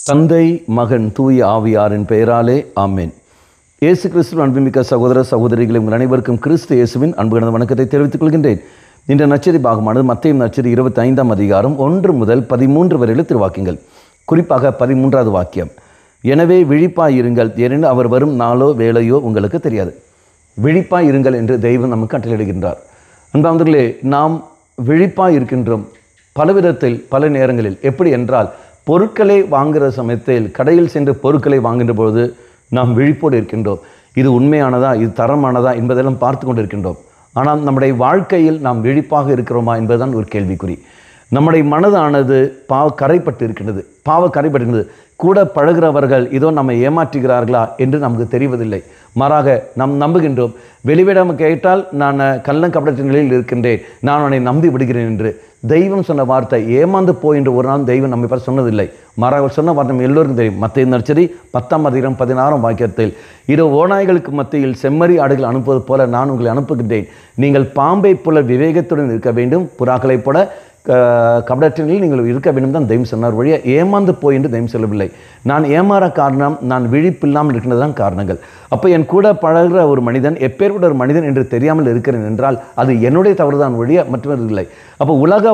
தந்தை, மகன், தூய ஆவியாரின் பெயராலே ஆமென். இயேசு கிறிஸ்துவின் அன்புமிக்க சகோதர சகோதரிகளை உங்கள் அனைவருக்கும் கிறிஸ்து இயேசுவின் அன்பு கலந்த வணக்கத்தை தெரிவித்துக் கொள்கின்றேன். இந்த நற்செய்தி பாகமானது மத்தேயு நற்செய்தி 25ஆம் அதிகாரம் 1 முதல் 13 வரையில திருவாக்கியங்கள். குறிப்பாக 13வது வாக்கியம், எனவே விழிப்பாய் இருங்கள், ஏனெனில் அவர் வரும் நாளோ வேளையோ உங்களுக்கு தெரியாது. விழிப்பாய் இருங்கள் என்று தெய்வம் நமக்கு கட்டளையிடுகின்றார். அன்பார்ந்தவர்களே, நாம் விழிப்பாய் இருக்கின்றோம் பல விதத்தில், பல நேரங்களில். எப்படி என்றால், பொருட்களை வாங்குகிற சமயத்தில் கடையில் சென்று பொருட்களை வாங்குகின்ற பொழுது நாம் விழிப்போடு இருக்கின்றோம். இது உண்மையானதா, இது தரமானதா என்பதெல்லாம் பார்த்து கொண்டு இருக்கின்றோம். ஆனால் நம்முடைய வாழ்க்கையில் நாம் விழிப்பாக இருக்கிறோமா என்பதுதான் ஒரு கேள்விக்குறி. நம்முடைய மனதானது கரைப்பட்டு இருக்கின்றது, கரைப்பட்டிருக்கிறது. கூட பழகிறவர்கள் இதோ நம்மை ஏமாற்றுகிறார்களா என்று நமக்கு தெரிவதில்லை. மாறாக நாம் நம்புகின்றோம். வெளிவிடம் கேட்டால் நான் கள்ளங்கபடத்தின் நிலையில் இருக்கின்றேன், நான் அவனை நம்பி விடுகிறேன் என்று. தெய்வம் சொன்ன வார்த்தை ஏமாந்து போய் என்று ஒரு நாள் தெய்வம் நம்மை பார்த்து சொன்னதில்லை. மாறாக சொன்ன வார்த்தை நம்ம எல்லோருக்கும் தெரியும். மத்தேயு நற்செய்தி 10ஆம் அதிகாரம் 16ஆம் வாக்கியத்தில், இதோ ஓநாய்களுக்கு மத்தியில் செம்மறி ஆடுகள் அனுப்புவது போல நான் உங்களை அனுப்புகின்றேன். நீங்கள் பாம்பை போல விவேகத்துடன் இருக்க வேண்டும், புறாக்களைப் போல கபடத்தினில் நீங்கள் இருக்க வேண்டும் தான் தெய்வம் சொன்னார். வழியா ஏமாந்து போய் என்று தெய்வம் சொல்லவில்லை. நான் ஏமாற காரணம் நான் விழிப்பில்லாமல் இருக்கின்றது தான் காரணங்கள். அப்போ என் கூட பழகிற ஒரு மனிதன் எப்பேற்பட்ட ஒரு மனிதன் என்று தெரியாமல் இருக்கிறேன் என்றால் அது என்னுடைய தவறுதான் வழியா மற்றவர் இல்லை. அப்போ உலக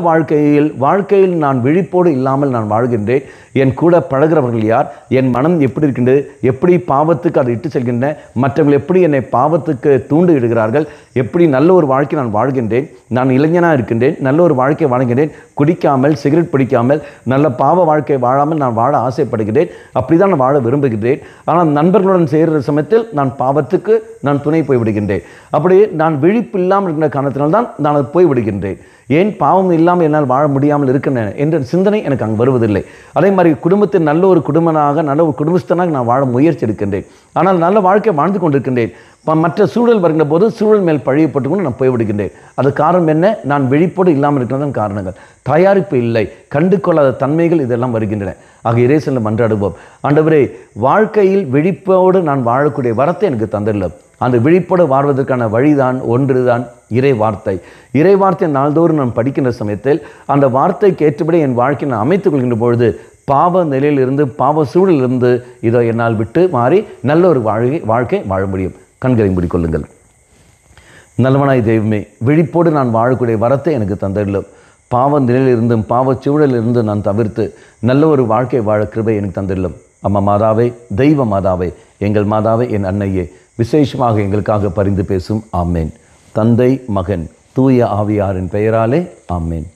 வாழ்க்கையில் நான் விழிப்போடு இல்லாமல் நான் வாழ்கின்றேன். என் கூட பழகிறவர்கள் யார், என் மனம் எப்படி இருக்கின்றது, எப்படி பாவத்துக்கு அதை இட்டு செல்கின்றன, மற்றவர்கள் எப்படி என்னை பாவத்துக்கு தூண்டு இடுகிறார்கள், எப்படி நல்ல ஒரு வாழ்க்கை நான் வாழ்கின்றேன், நான் இளைஞனாக இருக்கின்றேன், நல்ல ஒரு வாழ்க்கை வாழ்கின்றேன், குடிக்காமல் சிகரெட் பிடிக்காமல் நல்ல பாவ வாழ்க்கை வாழாமல் நான் வாழ ஆசைப்படுகிறேன், அப்படிதான் நான் வாழ விரும்புகின்றேன். ஆனால் நண்பர்களுடன் சேர்கிற சமயத்தில் நான் பாவத்துக்கு நான் துணை போய்விடுகின்றேன். அப்படி நான் விழிப்பு இல்லாமல் இருக்கிற காரணத்தினால்தான் நான் போய்விடுகின்றேன். ஏன் பாவம் இல்லாமல் என்னால் வாழ முடியாமல் இருக்கின்றன என்ற சிந்தனை எனக்கு அங்கு வருவதில்லை. அதே மாதிரி குடும்பத்தில் நல்ல ஒரு குடும்பனாக, நல்ல ஒரு குடும்பஸ்தனாக நான் வாழ முயற்சி எடுக்கின்றேன். ஆனால் நல்ல வாழ்க்கை வாழ்ந்து கொண்டிருக்கின்றேன். மற்ற சூழல் வருகின்ற போது சூழல் மேல் பழியப்பட்டு கொண்டு நான் போய்விடுகின்றேன். அது காரணம் என்ன? நான் விழிப்போடு இல்லாமல் இருக்கிறதான் காரணங்கள். தயாரிப்பு இல்லை, கண்டு கொள்ளாத தன்மைகள் இதெல்லாம் வருகின்றன. ஆக இறைசனில் மன்றாடுவோம். ஆண்டவரே, வாழ்க்கையில் விழிப்போடு நான் வாழக்கூடிய வரத்தை எனக்கு தந்துள்ளோம். அந்த விழிப்போடு வாழ்வதற்கான வழிதான் ஒன்றுதான் இறை வார்த்தை. இறை வார்த்தை நாள்தோறும் நான் படிக்கின்ற சமயத்தில் அந்த வார்த்தைக்கு ஏற்றபடி என் வாழ்க்கையை நான் அமைத்துக் கொள்கின்ற பொழுது பாவ நிலையிலிருந்து, பாவ சூழலிலிருந்து இதோ என்னால் விட்டு மாறி நல்ல ஒரு வாழ்க்கை வாழ முடியும். கண்களை மூடிக்கொள்ளுங்கள். நல்லவனாய் தெய்வமே, விழிப்போடு நான் வாழக்கூடிய வரத்தை எனக்கு தந்துள்ளோம். பாவ நிலையிலிருந்தும் பாவ சூழலிலிருந்து நான் தவிர்த்து நல்ல ஒரு வாழ்க்கை வாழ கிருபை எனக்கு தந்துள்ளோம். அம்மா மாதாவே, தெய்வ மாதாவே, எங்கள் மாதாவே, என் அன்னையே, விசேஷமாக எங்களுக்காக பரிந்து பேசும். ஆமேன். தந்தை, மகன், தூய ஆவியாரின் பெயராலே ஆமேன்.